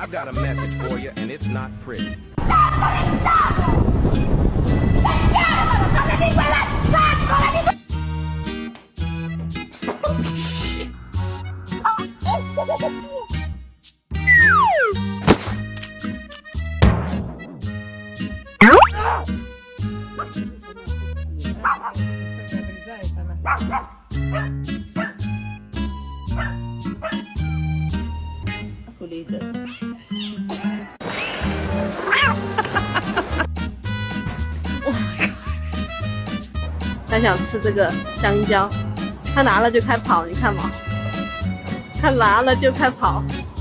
I've got a message for you, and it's not pretty.他想吃这个香蕉，他拿了就开跑，你看嘛，他拿了就开跑。